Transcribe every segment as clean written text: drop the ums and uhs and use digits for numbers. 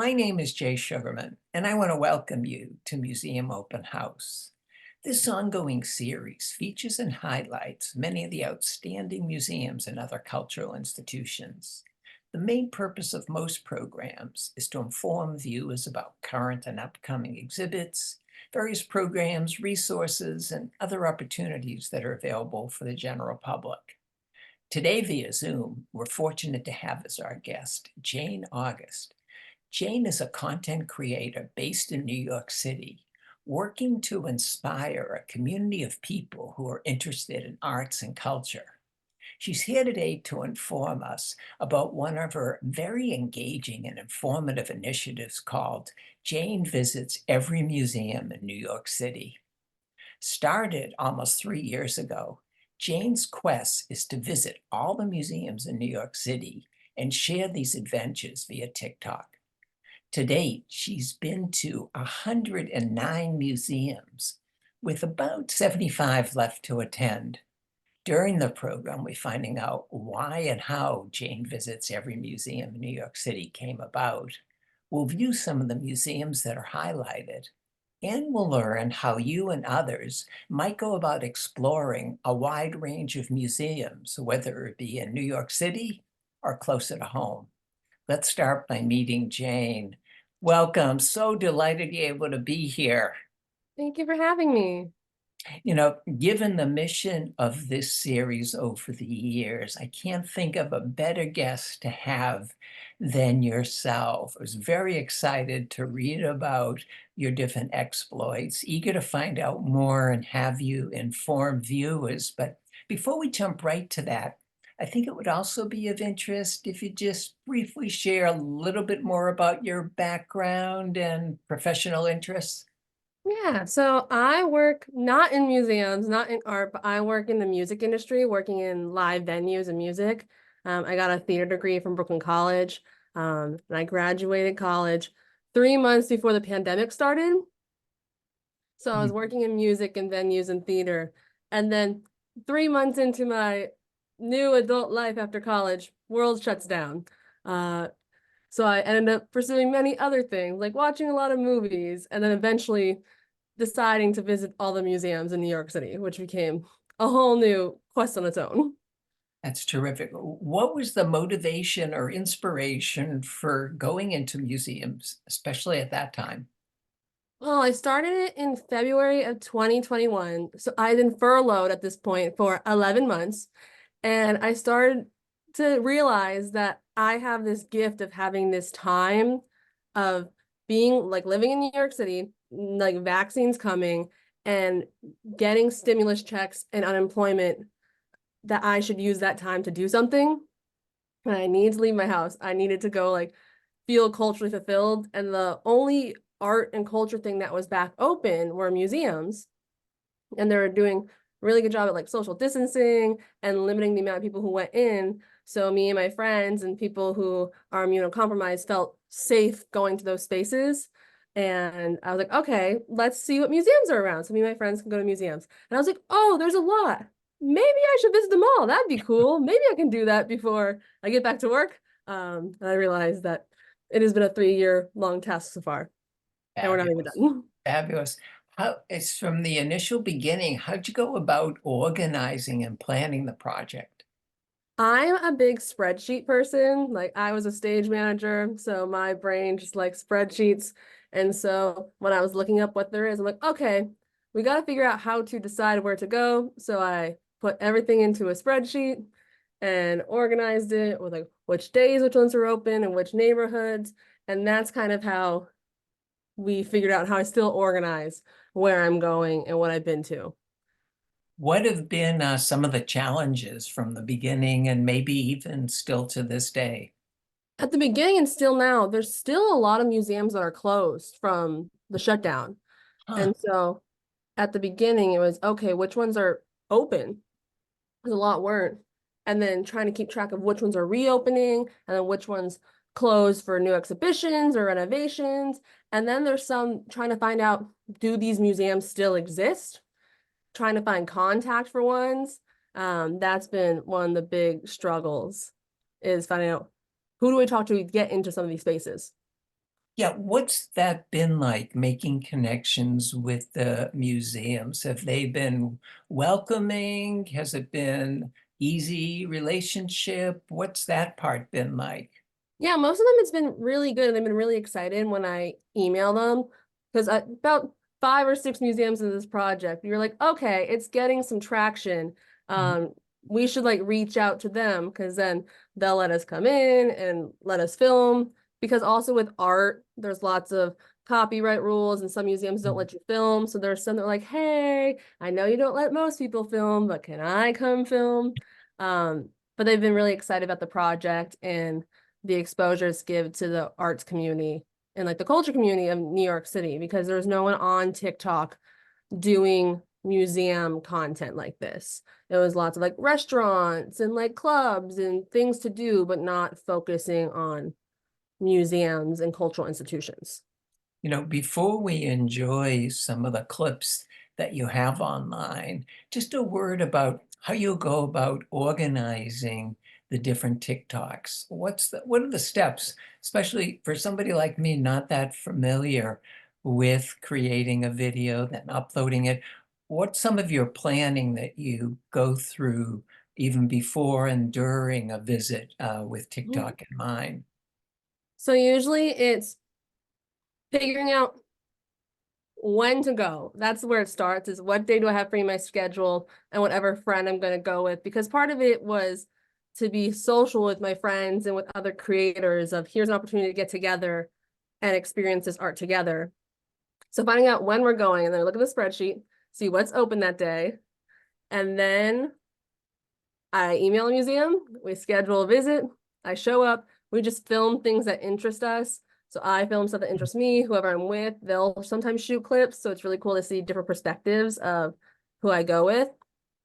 My name is Jay Sugarman, and I want to welcome you to Museum Open House. This ongoing series features and highlights many of the outstanding museums and other cultural institutions. The main purpose of most programs is to inform viewers about current and upcoming exhibits, various programs, resources, and other opportunities that are available for the general public. Today via Zoom, we're fortunate to have as our guest Jane August. Jane is a content creator based in New York City, working to inspire a community of people who are interested in arts and culture. She's here today to inform us about one of her very engaging and informative initiatives called Jane Visits Every Museum in New York City. Started almost 3 years ago, Jane's quest is to visit all the museums in New York City and share these adventures via TikTok. To date, she's been to 109 museums, with about 75 left to attend. During the program, we're finding out why and how Jane Visits Every Museum in New York City came about. We'll view some of the museums that are highlighted, and we'll learn how you and others might go about exploring a wide range of museums, whether it be in New York City or closer to home. Let's start by meeting Jane. Welcome. So delighted you're able to be here. Thank you for having me. Given the mission of this series over the years, I can't think of a better guest to have than yourself. I was very excited to read about your different exploits, eager to find out more and have you inform viewers. But before we jump right to that, I think it would also be of interest if you just briefly share a little bit more about your background and professional interests. Yeah, so I work not in museums, not in art, but I work in the music industry, working in live venues and music. I got a theater degree from Brooklyn College, and I graduated college 3 months before the pandemic started. So I was working in music and venues and theater. And then 3 months into my new adult life after college, world shuts down. Uh, so I ended up pursuing many other things, like watching a lot of movies, and then eventually deciding to visit all the museums in New York City, which became a whole new quest on its own. That's terrific. What was the motivation or inspiration for going into museums, especially at that time? Well, I started it in February of 2021. So I'd been furloughed at this point for 11 months. And I started to realize that I have this gift of having this time of being like living in New York City, like vaccines coming and getting stimulus checks and unemployment, that I should use that time to do something. And I need to leave my house. I needed to go like feel culturally fulfilled. And the only art and culture thing that was back open were museums. And they were doing a really good job at like social distancing and limiting the amount of people who went in. So me and my friends and people who are immunocompromised felt safe going to those spaces. And I was like, okay, let's see what museums are around. So me and my friends can go to museums. And I was like, oh, there's a lot. Maybe I should visit them all. That'd be cool. Maybe I can do that before I get back to work. And I realized that it has been a 3 year long task so far, and we're not even Fabulous. done. Fabulous. How, it's from the initial beginning, how'd you go about organizing and planning the project? I'm a big spreadsheet person. Like I was a stage manager, so my brain just likes spreadsheets. And so when I was looking up what there is, I'm like, okay, we got to figure out how to decide where to go. So I put everything into a spreadsheet and organized it with like which days, which ones are open and which neighborhoods. And that's kind of how we figured out how I still organize where I'm going and what I've been to. What have been some of the challenges from the beginning and maybe even still to this day? At the beginning and still now, there's still a lot of museums that are closed from the shutdown. Huh. And so at the beginning, it was okay, which ones are open? Because a lot weren't. And then trying to keep track of which ones are reopening and then which ones closed for new exhibitions or renovations. And then there's some trying to find out, do these museums still exist? Trying to find contact for ones. That's been one of the big struggles, is finding out who do we talk to get into some of these spaces. Yeah, what's that been like making connections with the museums? Have they been welcoming? Has it been easy relationship? What's that part been like? Yeah, most of them it's been really good. They've been really excited when I email them because about 5 or 6 museums in this project. You're like, okay, it's getting some traction. Mhm. Um, we should like reach out to them because then they'll let us come in and let us film. Because also with art, there's lots of copyright rules and some museums don't let you film. So there's some that are like, hey, I know you don't let most people film, but can I come film? But they've been really excited about the project and the exposures give to the arts community and like the culture community of New York City because there's no one on TikTok doing museum content like this. There was lots of like restaurants and like clubs and things to do, but not focusing on museums and cultural institutions. You know, before we enjoy some of the clips that you have online, just a word about how you go about organizing the different TikToks. What are the steps, especially for somebody like me, not that familiar with creating a video, then uploading it? What's some of your planning that you go through even before and during a visit with Mhm. TikTok in mind? So usually it's figuring out when to go. That's where it starts is what day do I have free in my schedule and whatever friend I'm going to go with. Because part of it was to be social with my friends and with other creators of here's an opportunity to get together and experience this art together. So finding out when we're going and then look at the spreadsheet, see what's open that day. And then I email a museum, we schedule a visit, I show up, we just film things that interest us. So I film stuff that interests me, whoever I'm with, they'll sometimes shoot clips. So it's really cool to see different perspectives of who I go with.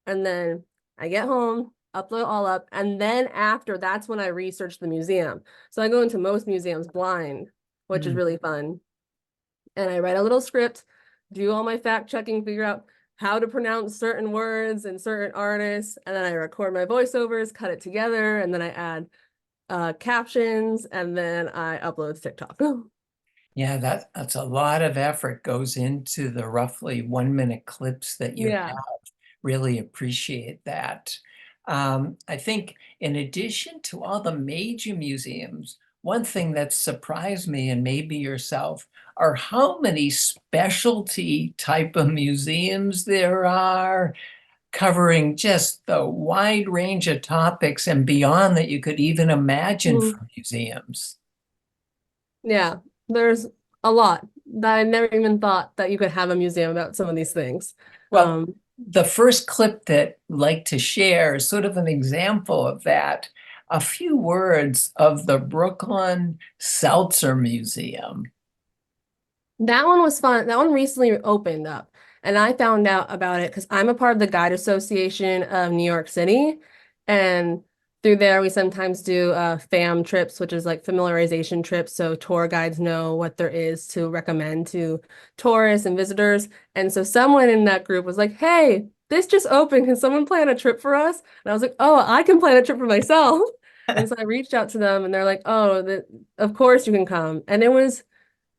And then I get home, upload all up. And then after, that's when I research the museum. So I go into most museums blind, which is Hmm. really fun. And I write a little script, do all my fact checking, figure out how to pronounce certain words and certain artists, and then I record my voiceovers, cut it together, and then I add captions, and then I upload to TikTok. Yeah, that's a lot of effort goes into the roughly 1 minute clips that you Yeah. have. Really appreciate that. I think in addition to all the major museums, one thing that surprised me and maybe yourself are how many specialty type of museums there are covering just the wide range of topics and beyond that you could even imagine Mhm. for museums. Yeah, there's a lot that I never even thought that you could have a museum about some of these things. Well, Um, the first clip that I'd like to share is sort of an example of that. A few words of the Brooklyn Seltzer Museum. That one was fun. That one recently opened up, and I found out about it because I'm a part of the Guide Association of New York City, and through there we sometimes do FAM trips, which is like familiarization trips, so tour guides know what there is to recommend to tourists and visitors. And so someone in that group was like, "Hey, this just opened. Can someone plan a trip for us?" And I was like, "Oh, I can plan a trip for myself." And so I reached out to them, and they're like, "Oh, of course you can come." And it was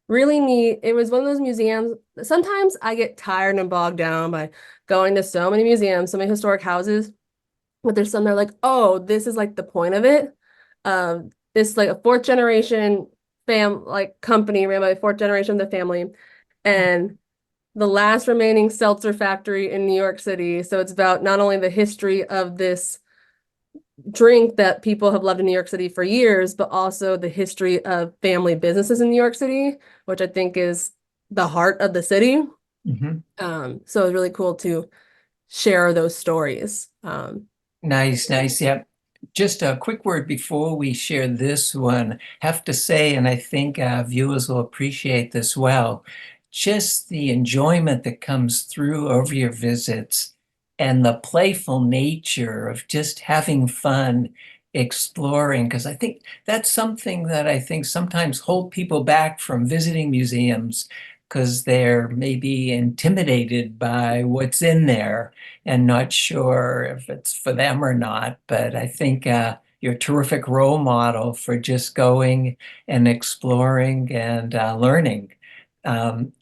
really neat. It was one of those museums. Sometimes I get tired and bogged down by going to so many museums, so many historic houses, but there's some that are like, oh, this is like the point of it. This like a fourth generation like company ran by a fourth generation of the family, and the last remaining seltzer factory in New York City. So it's about not only the history of this drink that people have loved in New York City for years, but also the history of family businesses in New York City, which I think is the heart of the city. Mhm. So it's really cool to share those stories. Nice, nice. Yeah. Just a quick word before we share this one. Have to say, and I think viewers will appreciate this well, just the enjoyment that comes through over your visits and the playful nature of just having fun exploring. Because I think that's something that I think sometimes hold people back from visiting museums because they're maybe intimidated by what's in there and not sure if it's for them or not. But I think you're a terrific role model for just going and exploring and learning.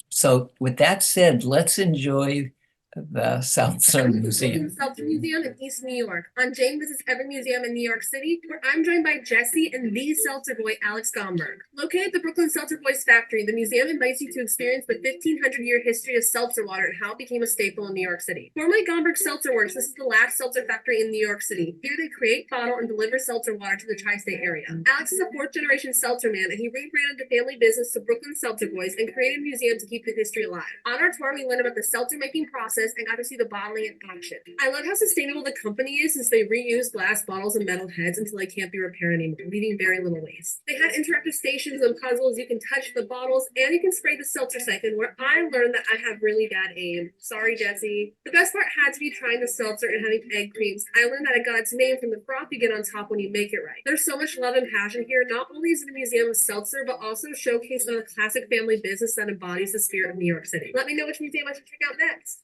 So with that said, let's enjoy the Seltzer Museum. Seltzer Museum in East New York. On Jane Visits Every Museum in New York City, where I'm joined by Jesse and the Seltzer Boy, Alex Gomberg. Located at the Brooklyn Seltzer Boys factory, the museum invites you to experience the 1,500-year history of seltzer water and how it became a staple in New York City. Formerly Gomberg Seltzer Works, this is the last seltzer factory in New York City. Here they create, bottle, and deliver seltzer water to the tri-state area. Alex is a fourth-generation seltzer man, and he rebranded the family business to Brooklyn Seltzer Boys and created a museum to keep the history alive. On our tour, we learned about the seltzer making process and got to see the bottling in action. I love how sustainable the company is, since they reuse glass bottles and metal heads until they can't be repaired anymore, leaving very little waste. They had interactive stations and puzzles. You can touch the bottles and you can spray the seltzer siphon, where I learned that I have really bad aim. Sorry, Jesse. The best part had to be trying the seltzer and having egg creams. I learned that it got its name from the froth you get on top when you make it right. There's so much love and passion here. Not only is it a museum of seltzer, but also showcased on a classic family business that embodies the spirit of New York City. Let me know which museum I should check out next.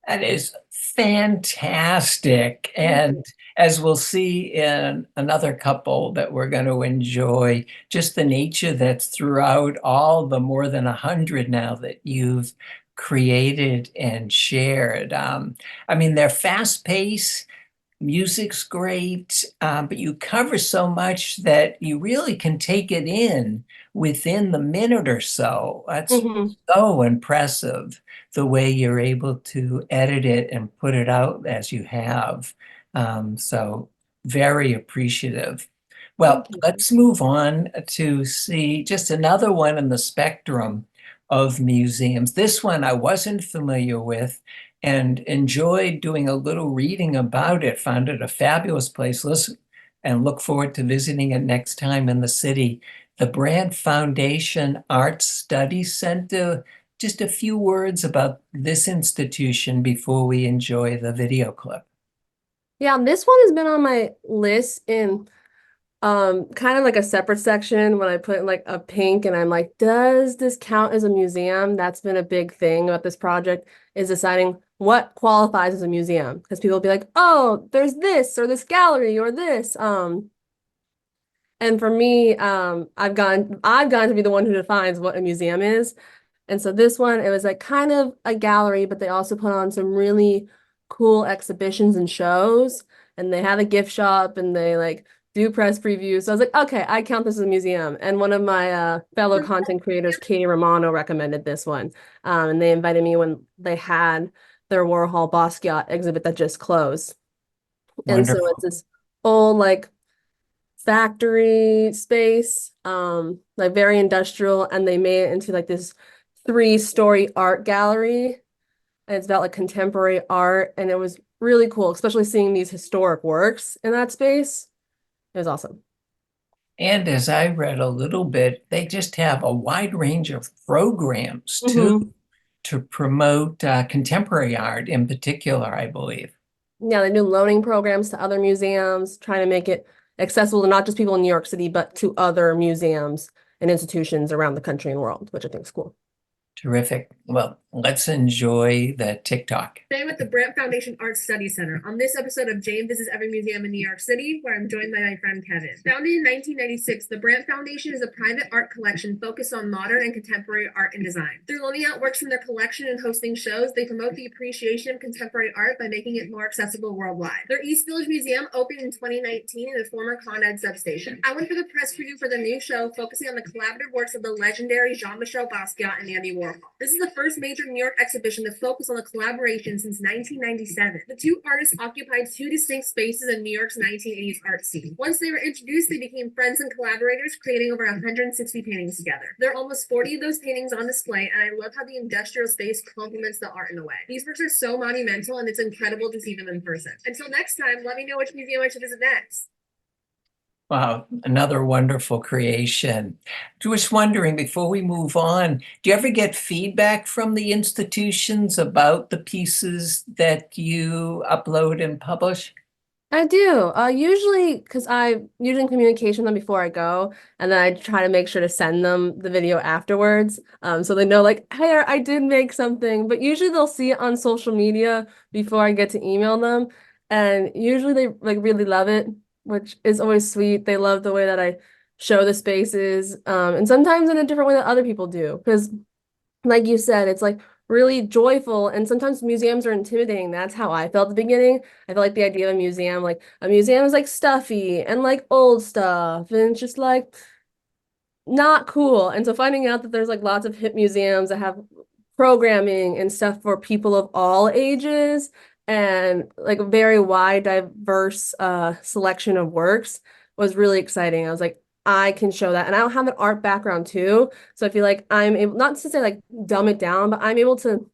That is fantastic. And as we'll see in another couple that we're going to enjoy, just the nature that's throughout all the more than 100 now that you've created and shared. I mean, they're fast paced. Music's great, but you cover so much that you really can take it in within the minute or so. That's so impressive, the way you're able to edit it and put it out as you have. So very appreciative. Well, let's move on to see just another one in the spectrum of museums. This one I wasn't familiar with and enjoyed doing a little reading about it. Found it a fabulous place. Listen, and look forward to visiting it next time in the city. The Brand Foundation Arts Study Center. Just a few words about this institution before we enjoy the video clip. Yeah, this one has been on my list in kind of like a separate section when I put in like a pink, and I'm like, does this count as a museum? That's been a big thing about this project, is deciding what qualifies as a museum, because people will be like, oh, there's this or this gallery or this. And for me, I've gone to be the one who defines what a museum is. And so this one, it was like kind of a gallery, but they also put on some really cool exhibitions and shows, and they have a gift shop, and they like do press previews. So I was like, okay, I count this as a museum. And one of my fellow content creators, Katie Romano, recommended this one. And they invited me when they had their Warhol Basquiat exhibit that just closed. And so it's this old like factory space, like very industrial, and they made it into like this 3-story art gallery. And it's about like contemporary art, and it was really cool, especially seeing these historic works in that space. It was awesome. And as I read a little bit, they just have a wide range of programs too, to promote contemporary art in particular, I believe. Yeah, they do loaning programs to other museums, trying to make it accessible to not just people in New York City, but to other museums and institutions around the country and world, which I think is cool. Terrific. Well, let's enjoy the TikTok. Today with the Brand Foundation Art Study Center on this episode of Jane Visits Every Museum in New York City, where I'm joined by my friend Kevin. Founded in 1996, the Brand Foundation is a private art collection focused on modern and contemporary art and design. Through loaning out works from their collection and hosting shows, they promote the appreciation of contemporary art by making it more accessible worldwide. Their East Village Museum opened in 2019 in a former Con Ed substation. I went for the press preview for the new show, focusing on the collaborative works of the legendary Jean-Michel Basquiat and Andy Warhol. This is the first major New York exhibition to focus on the collaboration since 1997. The two artists occupied two distinct spaces in New York's 1980s art scene. Once they were introduced, they became friends and collaborators, creating over 160 paintings together. There are almost 40 of those paintings on display, and I love how the industrial space complements the art in a way. These works are so monumental, and it's incredible to see them in person. Until next time, let me know which museum I should visit next. Wow, another wonderful creation. Just wondering, before we move on, do you ever get feedback from the institutions about the pieces that you upload and publish? I do. Usually, because I'm usually in communication with them before I go, and then I try to make sure to send them the video afterwards, so they know, like, hey, I did make something. But usually they'll see it on social media before I get to email them, and usually they like really love it. which is always sweet. They love the way that I show the spaces, and sometimes in a different way that other people do. Because, like you said, it's like really joyful, and sometimes museums are intimidating. That's how I felt at the beginning. I felt like the idea of a museum is like stuffy and like old stuff, and it's just like not cool. And so finding out that there's like lots of hip museums that have programming and stuff for people of all ages and like a very wide, diverse selection of works was really exciting. I was like, I can show that. And I don't have an art background too. So I feel like I'm able, not to say like dumb it down, but I'm able to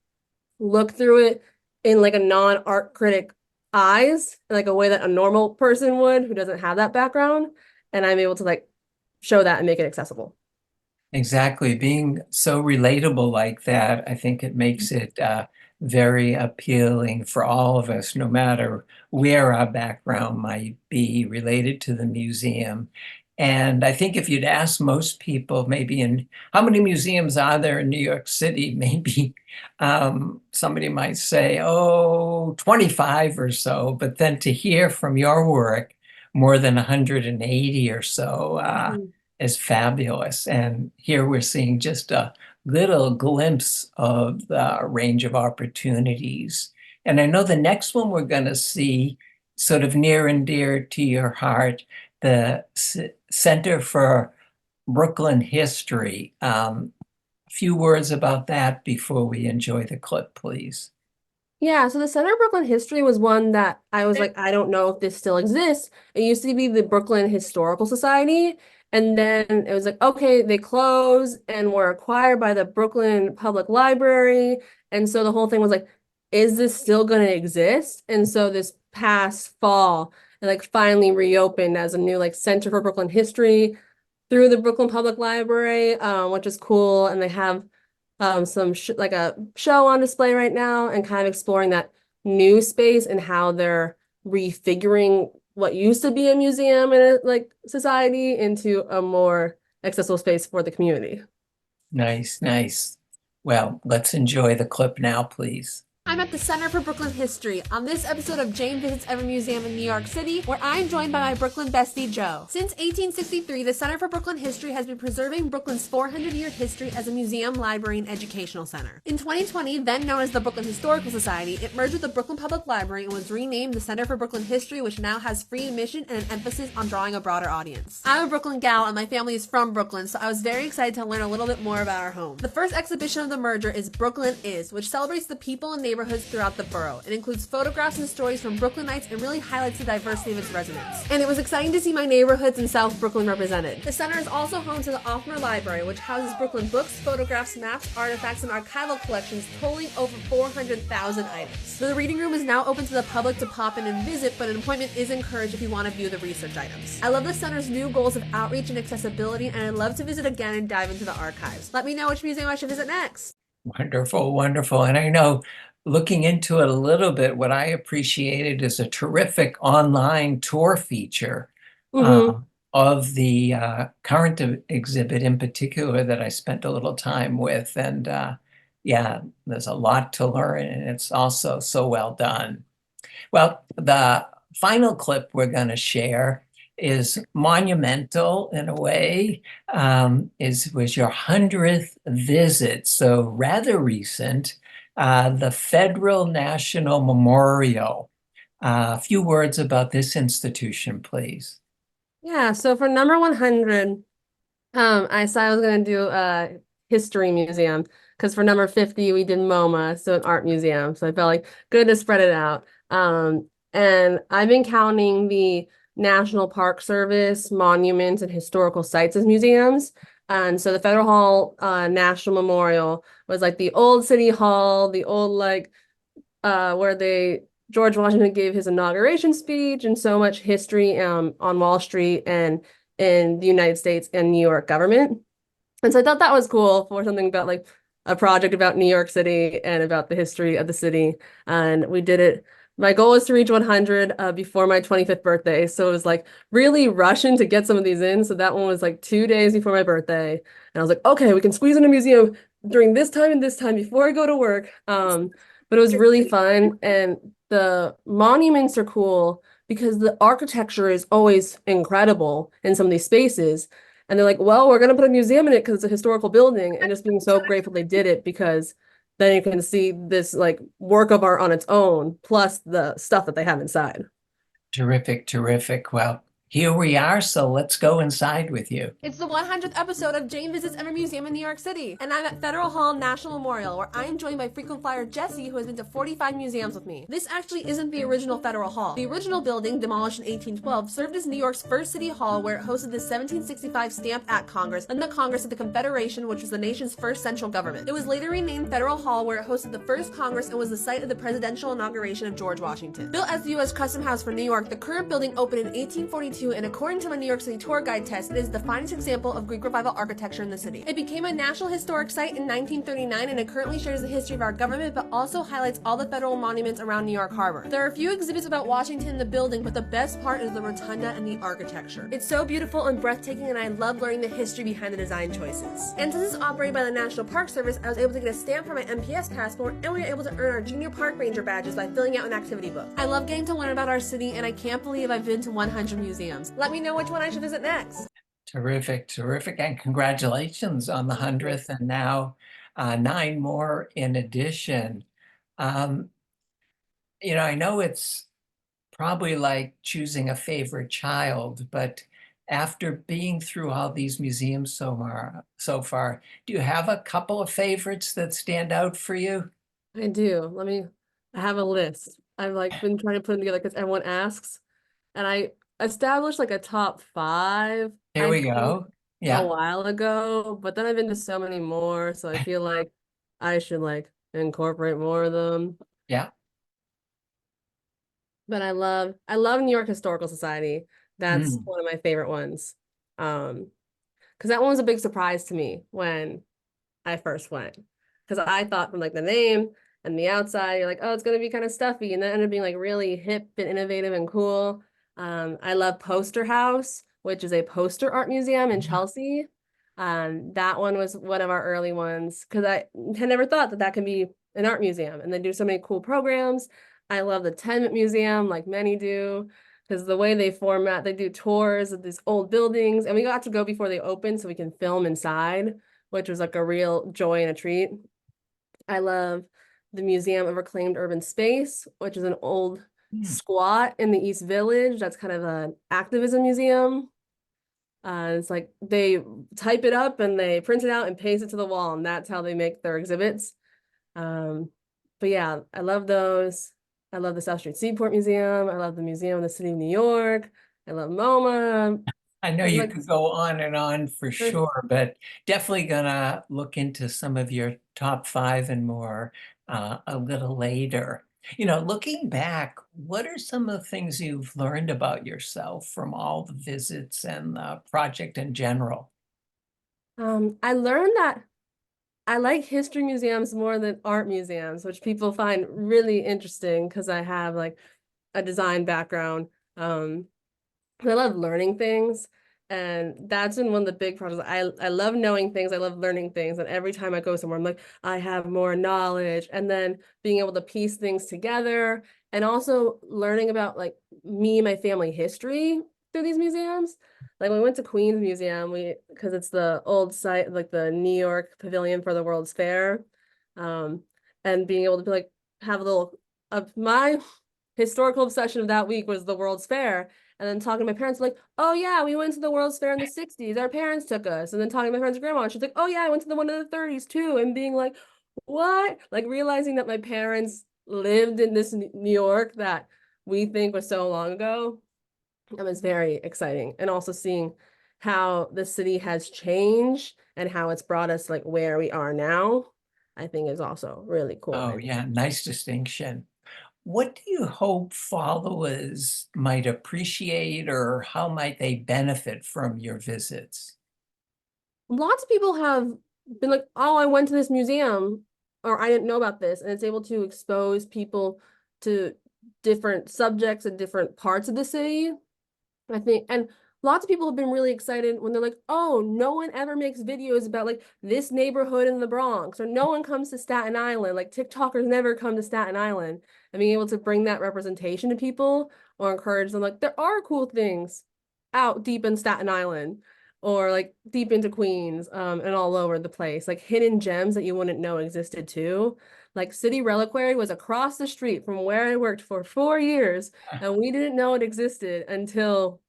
look through it in like a non-art critic eyes, like a way that a normal person would who doesn't have that background. And I'm able to like show that and make it accessible. Exactly. Being so relatable like that, I think it makes it very appealing for all of us, no matter where our background might be related to the museum. And I think if you'd ask most people, maybe in how many museums are there in New York City, maybe somebody might say, oh, 25 or so. But then to hear from your work, more than 180 or so. Mhm. Is fabulous. And here we're seeing just a little glimpse of the range of opportunities. And I know the next one we're going to see, sort of near and dear to your heart, the Center for Brooklyn History. A few words about that before we enjoy the clip, please. Yeah, so the Center of Brooklyn History was one that I was like, I don't know if this still exists. It used to be the Brooklyn Historical Society, and then it was like, okay, they closed and were acquired by the Brooklyn Public Library. And so the whole thing was like, is this still going to exist? And so this past fall, it like finally reopened as a new like Center for Brooklyn History through the Brooklyn Public Library, which is cool. And they have some like a show on display right now and kind of exploring that new space and how they're refiguring what used to be a museum in a like society into a more accessible space for the community. Nice, nice. Well, let's enjoy the clip now, please. I'm at the Center for Brooklyn History on this episode of Jane Visits Every Museum in New York City, where I'm joined by my Brooklyn bestie, Joe. Since 1863, the Center for Brooklyn History has been preserving Brooklyn's 400-year history as a museum, library, and educational center. In 2020, then known as the Brooklyn Historical Society, it merged with the Brooklyn Public Library and was renamed the Center for Brooklyn History, which now has free admission and an emphasis on drawing a broader audience. I'm a Brooklyn gal, and my family is from Brooklyn, so I was very excited to learn a little bit more about our home. The first exhibition of the merger is Brooklyn Is, which celebrates the people and neighborhoods throughout the borough. It includes photographs and stories from Brooklynites and really highlights the diversity of its residents. And it was exciting to see my neighborhoods in South Brooklyn represented. The center is also home to the Offmer Library, which houses Brooklyn books, photographs, maps, artifacts, and archival collections totaling over 400,000 items. So the reading room is now open to the public to pop in and visit, but an appointment is encouraged if you want to view the research items. I love the center's new goals of outreach and accessibility, and I'd love to visit again and dive into the archives. Let me know which museum I should visit next. Wonderful, wonderful. And I know looking into it a little bit, what I appreciated is a terrific online tour feature Mm-hmm. of the current exhibit in particular that I spent a little time with. And yeah, there's a lot to learn, and it's also so well done. Well, the final clip we're going to share is monumental in a way. Was your 100th visit, so rather recent. The Federal National Memorial. A few words about this institution, please. Yeah, so for number 100, I said I was gonna do a history museum because for number 50 we did MoMA, so an art museum. So I felt like good to spread it out. And I've been counting the National Park Service monuments and historical sites as museums. And so the Federal Hall National Memorial was like the old City Hall, the old like where they George Washington gave his inauguration speech, and so much history on Wall Street and in the United States and New York government. And so I thought that was cool for something about like a project about New York City and about the history of the city. And we did it. My goal was to reach 100 before my 25th birthday. So it was like really rushing to get some of these in. So that one was like 2 days before my birthday. And I was like, okay, we can squeeze in a museum during this time and this time before I go to work. But it was really fun. And the monuments are cool because the architecture is always incredible in some of these spaces. And they're like, well, we're going to put a museum in it because it's a historical building. And just being so grateful they did it, because then you can see this like work of art on its own, plus the stuff that they have inside. Terrific, terrific. Well, here we are, so let's go inside with you. It's the 100th episode of Jane Visits Every Museum in New York City, and I'm at Federal Hall National Memorial, where I am joined by frequent flyer Jesse, who has been to 45 museums with me. This actually isn't the original Federal Hall. The original building, demolished in 1812, served as New York's first city hall, where it hosted the 1765 Stamp Act Congress, then the Congress of the Confederation, which was the nation's first central government. It was later renamed Federal Hall, where it hosted the first Congress and was the site of the presidential inauguration of George Washington. Built as the U.S. Custom House for New York, the current building opened in 1842, and according to my New York City tour guide test, it is the finest example of Greek Revival architecture in the city. It became a National Historic Site in 1939, and it currently shares the history of our government, but also highlights all the federal monuments around New York Harbor. There are a few exhibits about Washington in the building, but the best part is the rotunda and the architecture. It's so beautiful and breathtaking, and I love learning the history behind the design choices. And since it's operated by the National Park Service, I was able to get a stamp for my MPS passport, and we were able to earn our Junior Park Ranger badges by filling out an activity book. I love getting to learn about our city, and I can't believe I've been to 100 museums. Let me know which one I should visit next. Terrific, terrific, and congratulations on the 100th, and now 9 more in addition. I know it's probably like choosing a favorite child, but after being through all these museums so far, do you have a couple of favorites that stand out for you? I do. I have a list. I've like been trying to put them together because everyone asks. And I established like a top 5, There I we think, go. a Yeah, while ago, but then I've been to so many more, so I feel like I should like incorporate more of them. yeah. But I love New York Historical Society. That's Mm. one of my favorite ones. Because that one was a big surprise to me when I first went. Because I thought from like the name and the outside, you're like, oh, it's gonna be kind of stuffy, and that ended up being like really hip and innovative and cool. I love Poster House, which is a poster art museum in Chelsea. That one was one of our early ones because I had never thought that that could be an art museum, and they do so many cool programs. I love the Tenement Museum, like many do, because the way they format, they do tours of these old buildings, and we got to go before they open so we can film inside, which was like a real joy and a treat. I love the Museum of Reclaimed Urban Space, which is an old squat in the East Village. That's kind of an activism museum. It's like they type it up and they print it out and paste it to the wall, and that's how they make their exhibits. But yeah, I love those. I love the South Street Seaport Museum. I love the Museum of the City of New York. I love MoMA. I know There's you like could go on and on for there's sure, but definitely gonna look into some of your top 5 and more a little later. Looking back, what are some of the things you've learned about yourself from all the visits and the project in general? I learned that I like history museums more than art museums, which people find really interesting because I have like a design background. I love learning things, and that's been one of the big projects. I love knowing things. I love learning things, and every time I go somewhere, I'm like, I have more knowledge, and then being able to piece things together, and also learning about like me, my family history through these museums. Like when we went to Queens Museum, because it's the old site, like the New York Pavilion for the World's Fair, and being able to be like have a little of my historical obsession of that week was the World's Fair. And then talking to my parents, like, oh yeah, we went to the World's Fair in the 60s. Our parents took us. And then talking to my friend's grandma, and she's like, oh yeah, I went to the one in the 30s too. And being like, what? Like realizing that my parents lived in this New York that we think was so long ago. It was very exciting. And also seeing how the city has changed and how it's brought us like where we are now, I think is also really cool. Oh, yeah, nice distinction. What do you hope followers might appreciate, or how might they benefit from your visits? Lots of people have been like, oh, I went to this museum, or I didn't know about this. And it's able to expose people to different subjects and different parts of the city. I think, and lots of people have been really excited when they're like, oh, no one ever makes videos about like this neighborhood in the Bronx, or no one comes to Staten Island. Like TikTokers never come to Staten Island. And being able to bring that representation to people or encourage them. Like, there are cool things out deep in Staten Island or like deep into Queens, and all over the place, like hidden gems that you wouldn't know existed too. Like City Reliquary was across the street from where I worked for 4 years, and we didn't know it existed until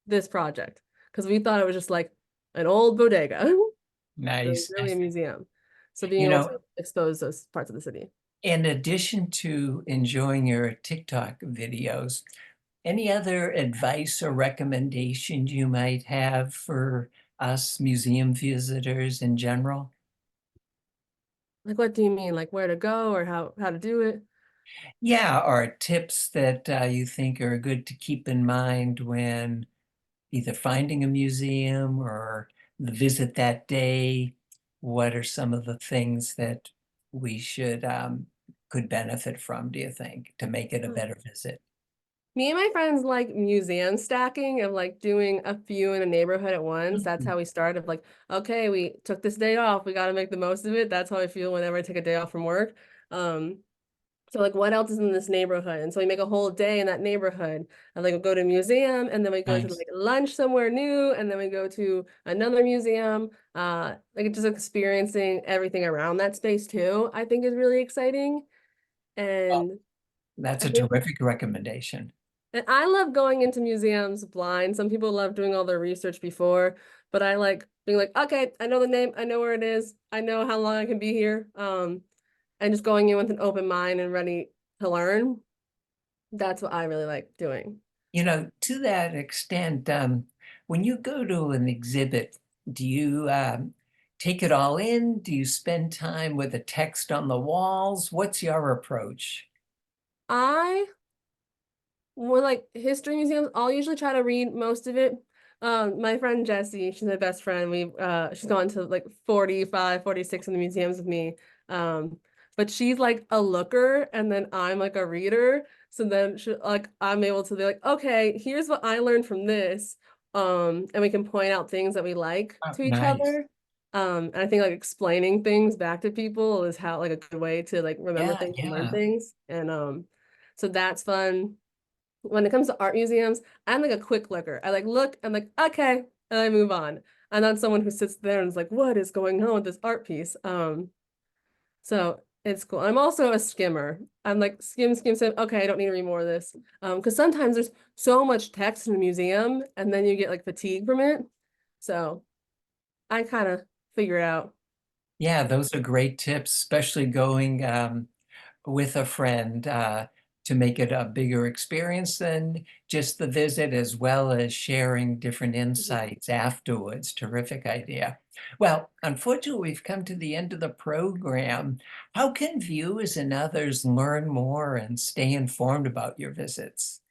this project because we thought it was just like an old bodega. It was Nice, really a nice. museum. So being You able know, to expose those parts of the city. in addition to enjoying your TikTok videos, any other advice or recommendations you might have for us museum visitors in general? Like, what do you mean? Like where to go or how to do it? Yeah, or tips that you think are good to keep in mind when either finding a museum or the visit that day. What are some of the things that we should could benefit from, do you think, to make it a better visit? Me and my friends like museum stacking of like doing a few in a neighborhood at once. That's how we started. Of like, okay, we took this day off. We got to make the most of it. That's how I feel whenever I take a day off from work. Um, so like, what else is in this neighborhood? And so we make a whole day in that neighborhood. And like, we go to a museum, and then we go to Nice. like lunch somewhere new, and then we go to another museum. Like just experiencing everything around that space too, I think is really exciting. Oh, And that's I a think terrific recommendation. and I love going into museums blind. Some people love doing all their research before, but I like being like, okay, I know the name, I know where it is, I know how long I can be here. And just going in with an open mind and ready to learn. That's what I really like doing. You know, to that extent, when you go to an exhibit, do you take it all in? Do you spend time with the text on the walls? What's your approach? I Well, like history museums, I'll usually try to read most of it. My friend Jessie, she's my best friend. She's gone to like 45, 46 in the museums with me. But she's like a looker and then I'm like a reader. So then I'm able to be like, okay, here's what I learned from this. And we can point out things that we like Oh, to each nice. other. And I think like explaining things back to people is how like a good way to like remember Yeah, things and learn yeah. things. And so that's fun. When it comes to art museums, I'm like a quick looker. I like look, I'm like, okay, and I move on. I'm not someone who sits there and is like, what is going on with this art piece? So it's cool. I'm also a skimmer. I'm like skim, skim, skim. Okay, I don't need to read more of this. Because sometimes there's so much text in a museum and then you get like fatigue from it. So I kind of figure it out. Yeah, those are great tips, especially going with a friend to make it a bigger experience than just the visit, as well as sharing different Mhm. insights afterwards. Terrific idea. Well, unfortunately, we've come to the end of the program. How can viewers and others learn more and stay informed about your visits?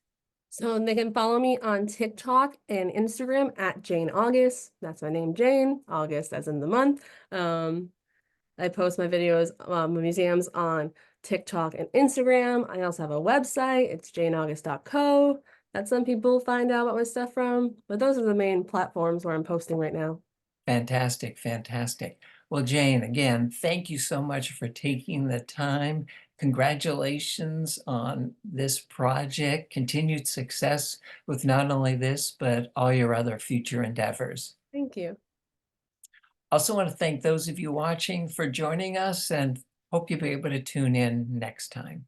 So they can follow me on TikTok and Instagram at Jane August. That's my name, Jane. August as in the month. I post my videos, museums on TikTok and Instagram. I also have a website. It's janeaugust.co that some people find out about my stuff from. But those are the main platforms where I'm posting right now. Fantastic, fantastic. Well, Jane, again, thank you so much for taking the time. Congratulations on this project. Continued success with not only this, but all your other future endeavors. Thank you. Also want to thank those of you watching for joining us and hope you'll be able to tune in next time.